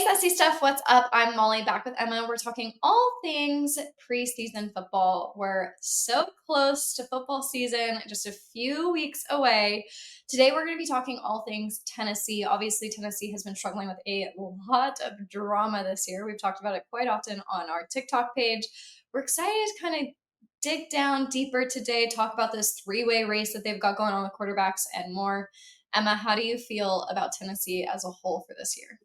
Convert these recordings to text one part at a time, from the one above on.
SC Stuff, what's up? I'm Molly, back with Emma. We're talking all things preseason football. We're so close to football season, just a few weeks away. Today, we're going to be talking all things Tennessee. Obviously, Tennessee has been struggling with a lot of drama this year. We've talked about it quite often on our TikTok page. We're excited to kind of dig down deeper today, talk about this three-way race that they've got going on with quarterbacks and more. Emma, how do you feel about Tennessee as a whole for this year?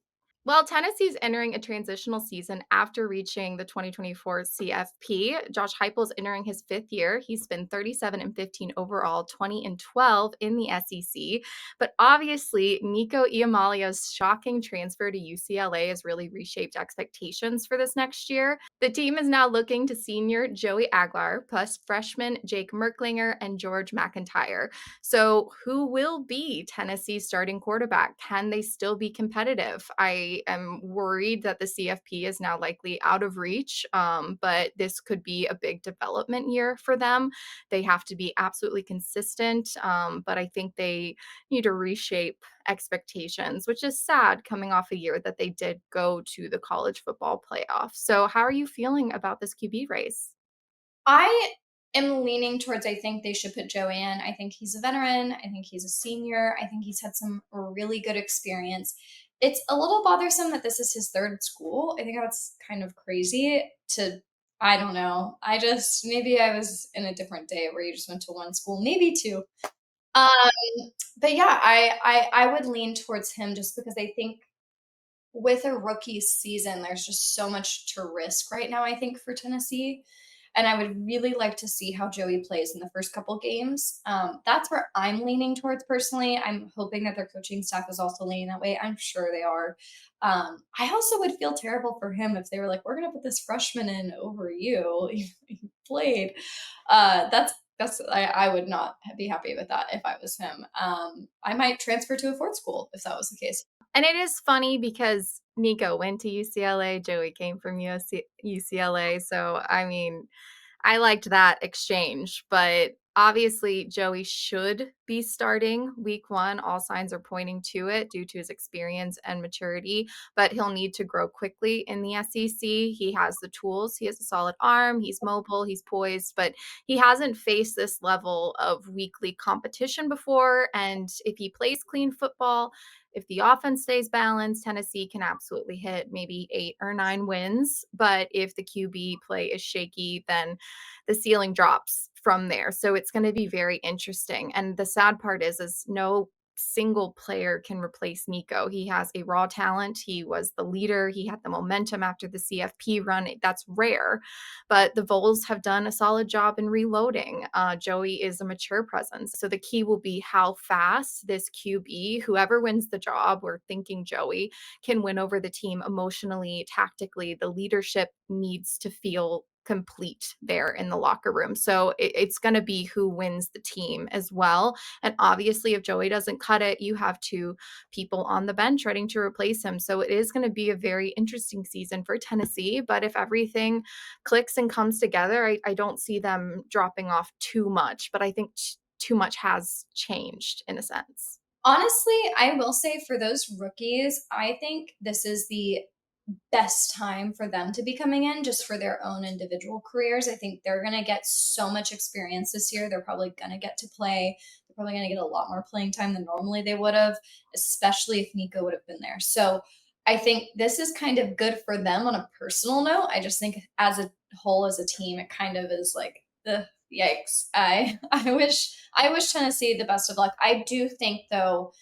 Well, Tennessee's entering a transitional season after reaching the 2024 CFP. Josh Heupel is entering his fifth year. He's been 37-15 overall, 20-12 in the SEC. But obviously, Nico Iamaleava's shocking transfer to UCLA has really reshaped expectations for this next year. The team is now looking to senior Joey Aguilar, plus freshman Jake Merklinger and George MacIntyre. So, who will be Tennessee's starting quarterback? Can they still be competitive? I am worried that the CFP is now likely out of reach, but this could be a big development year for them. They have to be absolutely consistent, but I think they need to reshape expectations, which is sad coming off a year that they did go to the college football playoff. So, how are you feeling about this QB race? I am leaning towards I think they should put Joey in. I think he's a veteran. I think he's a senior. I think he's had some really good experience. It's a little bothersome that this is his third school. I think that's kind of crazy to I don't know. Maybe I was in a different day where you just went to one school, maybe two. Um, but yeah, I would lean towards him just because I think with a rookie season, there's just so much to risk right now, I think, for Tennessee. And I would really like to see how Joey plays in the first couple games. That's where I'm leaning towards personally. I'm hoping that their coaching staff is also leaning that way. I'm sure they are. I also would feel terrible for him if they were like, "We're going to put this freshman in over you. You played." I would not be happy with that if I was him. I might transfer to a fourth school if that was the case. And it is funny because Nico went to UCLA, Joey came from UCLA. So, I mean, I liked that exchange, but obviously Joey should be starting week 1. All signs are pointing to it due to his experience and maturity, but he'll need to grow quickly in the SEC. He has the tools. He has a solid arm. He's mobile. He's poised, but he hasn't faced this level of weekly competition before. And if he plays clean football, if the offense stays balanced, Tennessee can absolutely hit maybe 8 or 9 wins. But if the QB play is shaky, then the ceiling drops from there. So it's going to be very interesting. And the sad part is no single player can replace Nico. He has a raw talent. He was the leader. He had the momentum after the CFP run. That's rare. But the Vols have done a solid job in reloading. Joey is a mature presence. So the key will be how fast this QB, whoever wins the job, we're thinking Joey, can win over the team emotionally, tactically. The leadership needs to feel complete there in the locker room. So it's going to be who wins the team as well. And obviously, if Joey doesn't cut it, you have 2 people on the bench ready to replace him. So it is going to be a very interesting season for Tennessee. But if everything clicks and comes together, I don't see them dropping off too much. But I think too much has changed in a sense. Honestly, I will say for those rookies, I think this is the best time for them to be coming in just for their own individual careers. I think they're going to get so much experience this year. They're probably going to get to play. They're probably going to get a lot more playing time than normally they would have, especially if Nico would have been there. So I think this is kind of good for them on a personal note. I just think as a whole, as a team, it kind of is like, the yikes. I wish Tennessee the best of luck. I do think though,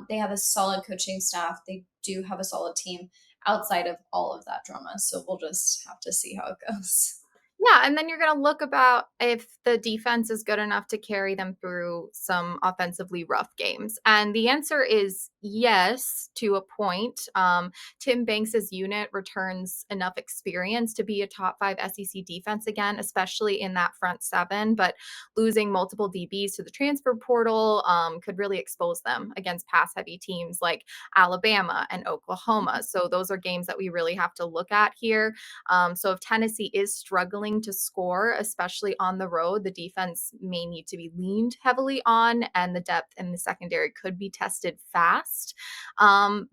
they have a solid coaching staff. They do have a solid team outside of all of that drama. So we'll just have to see how it goes. Yeah, and then you're going to look about if the defense is good enough to carry them through some offensively rough games. And the answer is yes, to a point. Tim Banks's unit returns enough experience to be a top 5 SEC defense again, especially in that front 7. But losing multiple DBs to the transfer portal could really expose them against pass heavy teams like Alabama and Oklahoma. So those are games that we really have to look at here. So if Tennessee is struggling to score, especially on the road, the defense may need to be leaned heavily on, and the depth in the secondary could be tested fast. fast.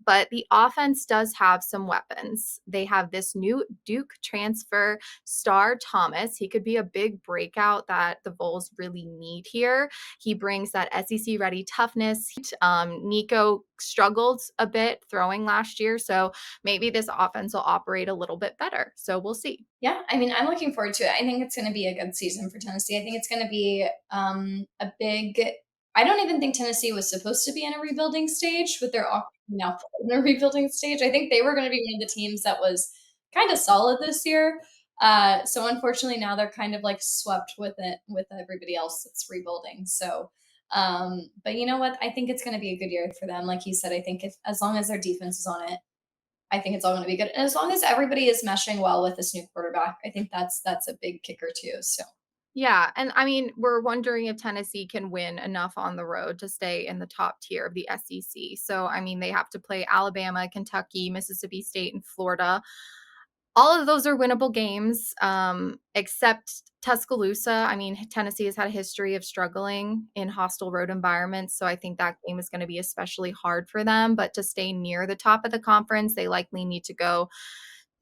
But the offense does have some weapons. They have this new Duke transfer, Star Thomas. He could be a big breakout that the Vols really need here. He brings that SEC ready toughness. Nico struggled a bit throwing last year, so maybe this offense will operate a little bit better. So we'll see. Yeah, I mean, I'm looking forward to it. I think it's going to be a good season for Tennessee. I think it's going to be a big. I don't even think Tennessee was supposed to be in a rebuilding stage, but they're all now in a rebuilding stage. I think they were going to be one of the teams that was kind of solid this year. So unfortunately, now they're kind of like swept with it with everybody else that's rebuilding. So, but you know what? I think it's going to be a good year for them. Like you said, I think if as long as their defense is on it, I think it's all going to be good. And as long as everybody is meshing well with this new quarterback, I think that's a big kicker too. So Yeah, and I mean, we're wondering if Tennessee can win enough on the road to stay in the top tier of the SEC. So, I mean, they have to play Alabama, Kentucky, Mississippi State, and Florida. All of those are winnable games, except Tuscaloosa. I mean, Tennessee has had a history of struggling in hostile road environments, so I think that game is going to be especially hard for them. But to stay near the top of the conference, they likely need to go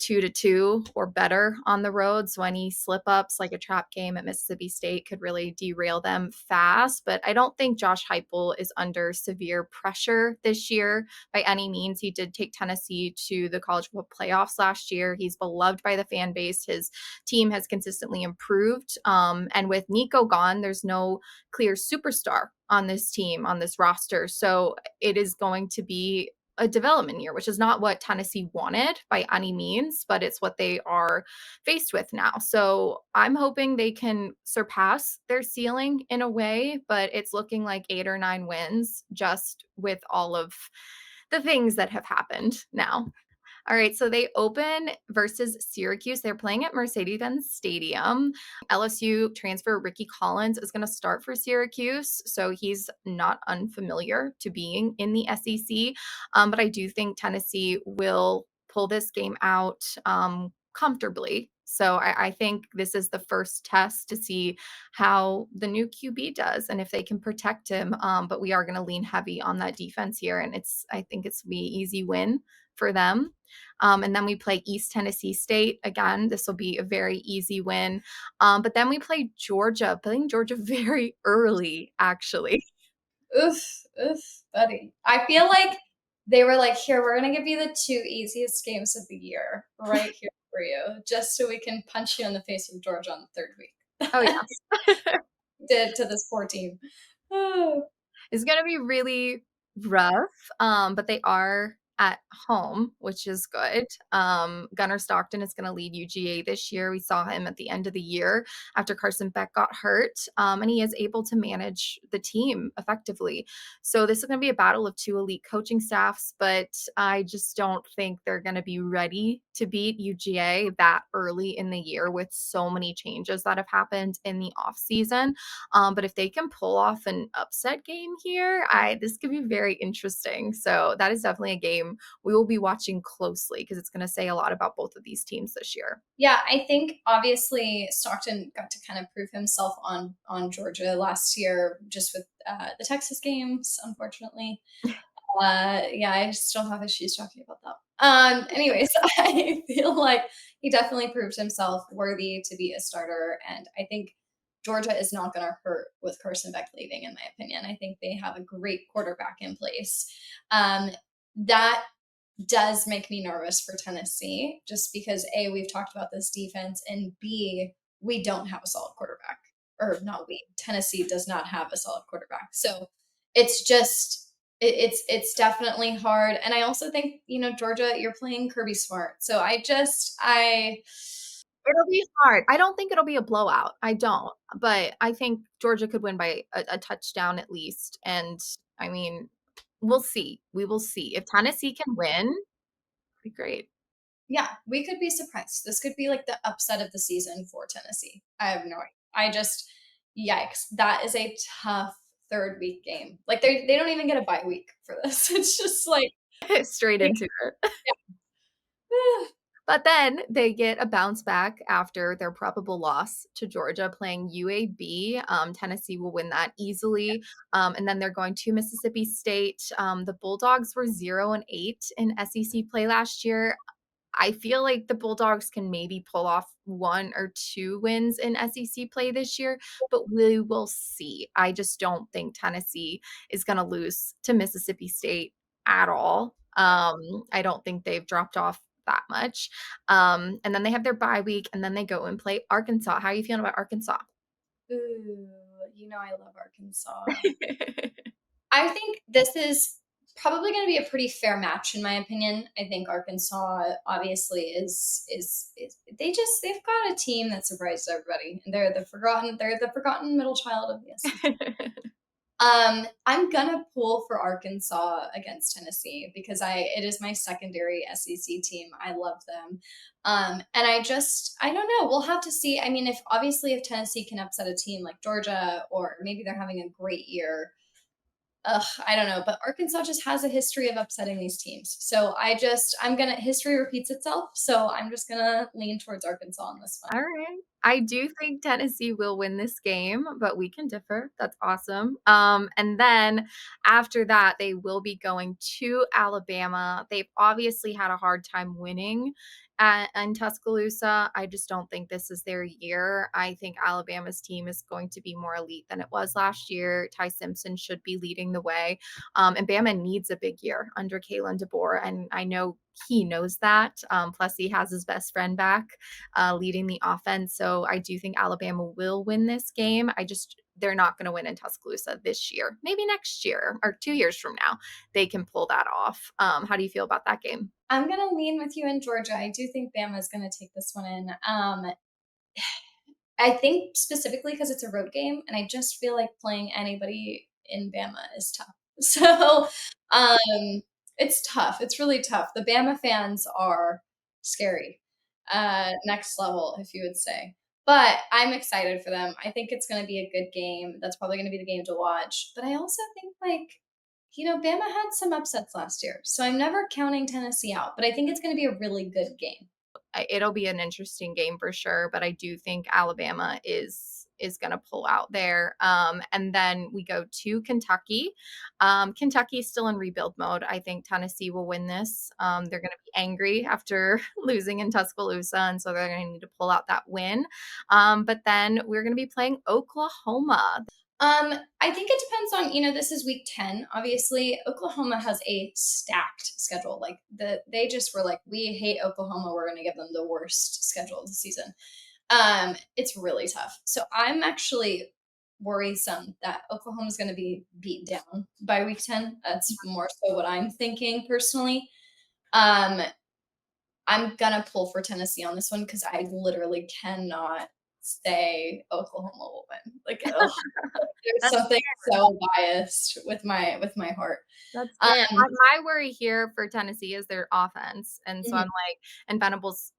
2-2 or better on the road. So any slip ups like a trap game at Mississippi State could really derail them fast. But I don't think Josh Heupel is under severe pressure this year by any means. He did take Tennessee to the college football playoffs last year. He's beloved by the fan base. His team has consistently improved. And with Nico gone, there's no clear superstar on this team, on this roster. So it is going to be a development year, which is not what Tennessee wanted by any means, but it's what they are faced with now. So I'm hoping they can surpass their ceiling in a way, but it's looking like 8 or 9 wins just with all of the things that have happened now. All right, so they open versus Syracuse. They're playing at Mercedes-Benz Stadium. LSU transfer Ricky Collins is going to start for Syracuse, so he's not unfamiliar to being in the SEC. But I do think Tennessee will pull this game out comfortably. So I think this is the first test to see how the new QB does and if they can protect him. But we are going to lean heavy on that defense here, and I think it's be an easy win for them. And then we play East Tennessee State. Again, this will be a very easy win. But then we play Georgia, playing Georgia very early, actually. oof, oof, buddy. I feel like they were like, here, we're gonna give you the two easiest games of the year right here for you, just so we can punch you in the face with Georgia on the third Oh, week. yeah. Did to this poor team. Oh, It's gonna be really rough, but they are at home, which is good. Gunnar Stockton is gonna lead UGA this year. We saw him at the end of the year after Carson Beck got hurt, and he is able to manage the team effectively. So this is gonna be a battle of two elite coaching staffs, but I just don't think they're gonna be ready to beat UGA that early in the year with so many changes that have happened in the offseason. But if they can pull off an upset game here, I this could be very interesting. So that is definitely a game we will be watching closely because it's going to say a lot about both of these teams this year. yeah, I think obviously Stockton got to kind of prove himself on Georgia last year, just with the Texas games, unfortunately. Yeah, I still have issues talking about that. Anyways, I feel like he definitely proved himself worthy to be a starter, and I think Georgia is not going to hurt with Carson Beck leaving, in my opinion. I think they have a great quarterback in place. That does make me nervous for Tennessee, just because A, we've talked about this defense, and B, we don't have a solid quarterback. Or not we, Tennessee does not have a solid quarterback. So it's just it's definitely hard. And I also think, Georgia, you're playing Kirby Smart. So I It'll be hard. I don't think it'll be a blowout. I don't. But I think Georgia could win by a touchdown at least. And I mean, we'll see. We will see. If Tennessee can win, it'd be great. yeah, we could be surprised. This could be like the upset of the season for Tennessee. I have no idea. I just yikes. That is a tough third week game. Like they don't even get a bye week for this. It's just like Straight into it. yeah. But then they get a bounce back after their probable loss to Georgia playing UAB. Tennessee will win that easily. And then they're going to Mississippi State. The Bulldogs were 0-8 in SEC play last year. I feel like the Bulldogs can maybe pull off 1 or 2 wins in SEC play this year, but we will see. I just don't think Tennessee is gonna lose to Mississippi State at all. I don't think they've dropped off that much. And then they have their bye week, and then they go and play Arkansas. How are you feeling about Arkansas? Ooh, I love Arkansas. I think this is probably going to be a pretty fair match in my opinion. I think Arkansas obviously is they've got a team that surprised everybody, and they're the forgotten middle child of the SEC. I'm gonna pull for Arkansas against Tennessee because it is my secondary SEC team. I love them. And I don't know. We'll have to see. I mean, if Tennessee can upset a team like Georgia, or maybe they're having a great year. Ugh, I don't know, but Arkansas just has a history of upsetting these teams. So history repeats itself. So I'm just gonna lean towards Arkansas on this one. All right. I do think Tennessee will win this game, but we can differ. That's awesome. And then after that, they will be going to Alabama. They've obviously had a hard time winning in Tuscaloosa. I just don't think this is their year. I think Alabama's team is going to be more elite than it was last year. Ty Simpson should be leading the way. And Bama needs a big year under Kalen DeBoer. And I know he knows that. Plus, he has his best friend back leading the offense. So I do think Alabama will win this game. They're not going to win in Tuscaloosa this year. Maybe next year or 2 years from now, they can pull that off. How do you feel about that game? I'm gonna lean with you in Georgia. I do think Bama is gonna take this one in. I think specifically because it's a road game, and I just feel like playing anybody in Bama is tough. So, it's tough. It's really tough. The Bama fans are scary, next level, if you would say. But I'm excited for them. I think it's going to be a good game. That's probably going to be the game to watch. But I also think, Bama had some upsets last year, so I'm never counting Tennessee out. But I think it's going to be a really good game. It'll be an interesting game for sure, but I do think Alabama is going to pull out there. And then we go to Kentucky. Kentucky's still in rebuild mode. I think Tennessee will win this. They're going to be angry after losing in Tuscaloosa, and so they're going to need to pull out that win. But then we're going to be playing Oklahoma. I think it depends on, this is week 10. Obviously, Oklahoma has a stacked schedule. They just were like, we hate Oklahoma. We're going to give them the worst schedule of the season. It's really tough. So I'm actually worrisome that Oklahoma's going to be beat down by week 10. That's more so what I'm thinking personally. Um, I'm gonna pull for Tennessee on this one because I literally cannot say Oklahoma will win. There's That's something so biased with my heart. That's Um, fair. My worry here for Tennessee is their offense, and so mhm. I'm like, and Venables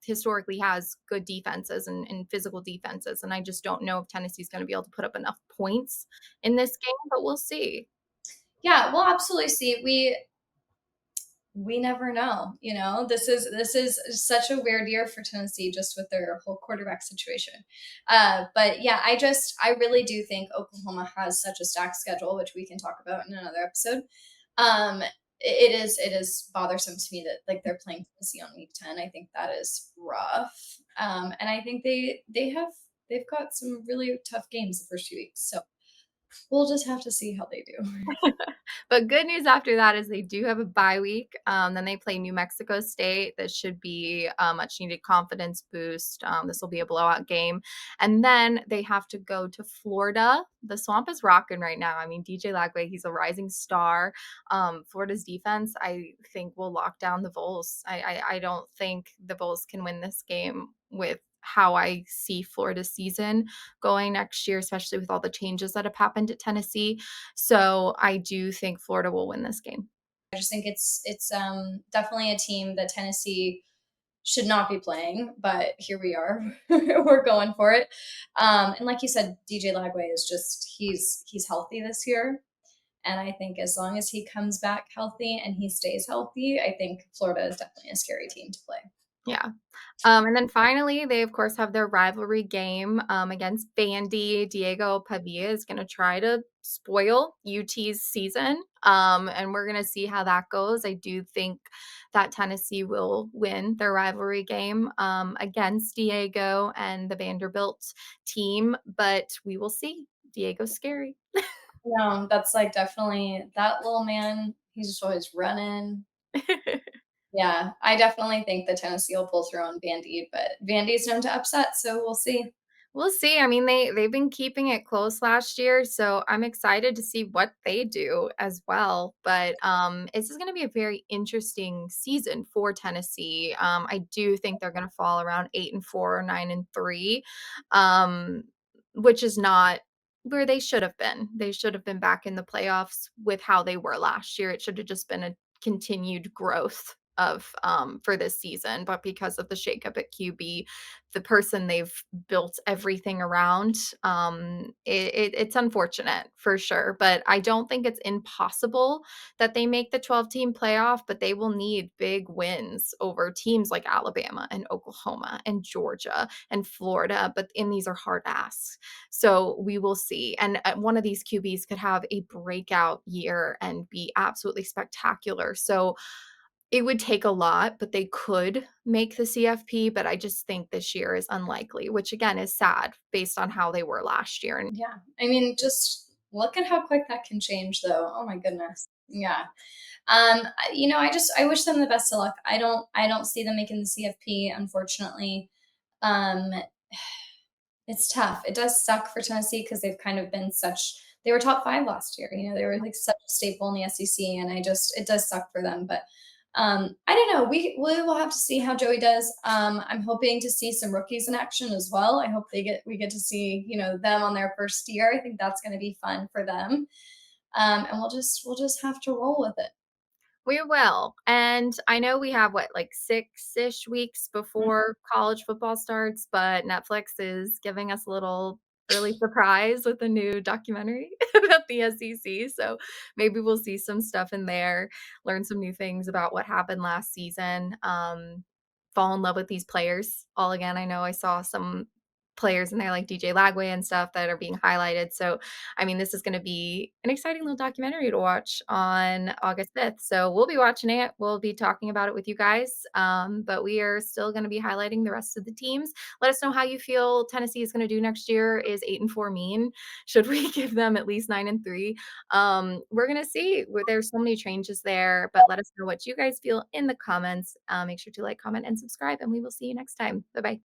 historically has good defenses and physical defenses, and I just don't know if Tennessee's going to be able to put up enough points in this game, but we'll see. Yeah, we'll absolutely see. We never know. This is such a weird year for Tennessee just with their whole quarterback situation. But yeah, I really do think Oklahoma has such a stacked schedule, which we can talk about in another episode. It is bothersome to me that they're playing Tennessee on week 10. I think that is rough. And I think they've got some really tough games the first few weeks. So we'll just have to see how they do. But good news after that is they do have a bye week. Then they play New Mexico State. This should be a much needed confidence boost. This will be a blowout game. And then they have to go to Florida. The swamp is rocking right now. I mean, DJ Lagway, he's a rising star. Florida's defense, I think, will lock down the Vols. I don't think the Vols can win this game with how I see Florida's season going next year, especially with all the changes that have happened at Tennessee. So I do think Florida will win this game. I just think it's definitely a team that Tennessee should not be playing, but here we are. We're going for it. And like you said, DJ Lagway is just he's healthy this year. And I think as long as he comes back healthy and he stays healthy, I think Florida is definitely a scary team to play. Yeah. And then finally, they of course have their rivalry game against Vandy. Diego Pavia is going to try to spoil UT's season, and we're going to see how that goes. I do think that Tennessee will win their rivalry game against Diego and the Vanderbilt team, but we will see. Diego's scary. No, that's like definitely that little man. He's just always running. Yeah, I definitely think the Tennessee will pull through on Vandy, but Vandy's known to upset, so we'll see. We'll see. I mean, they've been keeping it close last year, so I'm excited to see what they do as well. But this is going to be a very interesting season for Tennessee. I do think they're going to fall around 8-4 or 9-3, um, which is not where they should have been. They should have been back in the playoffs with how they were last year. It should have just been a continued growth of for this season, but because of the shakeup at QB, the person they've built everything around. It's unfortunate for sure, but I don't think it's impossible that they make the 12-team playoff, but they will need big wins over teams like Alabama and Oklahoma and Georgia and Florida. But and these are hard asks. So we will see. And one of these QBs could have a breakout year and be absolutely spectacular. So it would take a lot, but they could make the CFP, but I just think this year is unlikely, which again is sad based on how they were last year. And Yeah, I mean, just look at how quick that can change, though. Oh my goodness. Yeah. I wish them the best of luck. I don't see them making the CFP, unfortunately. Um, it's tough. It does suck for Tennessee because they've kind of been such they were top 5 last year, they were, like, such a staple in the SEC, and it does suck for them, but, I don't know, we will have to see how Joey does. I'm hoping to see some rookies in action as well. I hope we get to see, them on their first year. I think that's gonna be fun for them, and we'll just have to roll with it. we will. And I know we have what, like 6-ish weeks Mhm. before college football starts, but Netflix is giving us a little early surprise with a new documentary about the SEC. So maybe we'll see some stuff in there, learn some new things about what happened last season, fall in love with these players all again. I know I saw some players in there like DJ Lagway and stuff that are being highlighted. So I mean, this is going to be an exciting little documentary to watch on August 5th. So we'll be watching it. We'll be talking about it with you guys. But we are still going to be highlighting the rest of the teams. Let us know how you feel Tennessee is going to do next year. Is 8-4 mean? Should we give them at least 9-3? We're going to see. There's so many changes there. But let us know what you guys feel in the comments. Make sure to like, comment, and subscribe. And we will see you next time. Bye bye.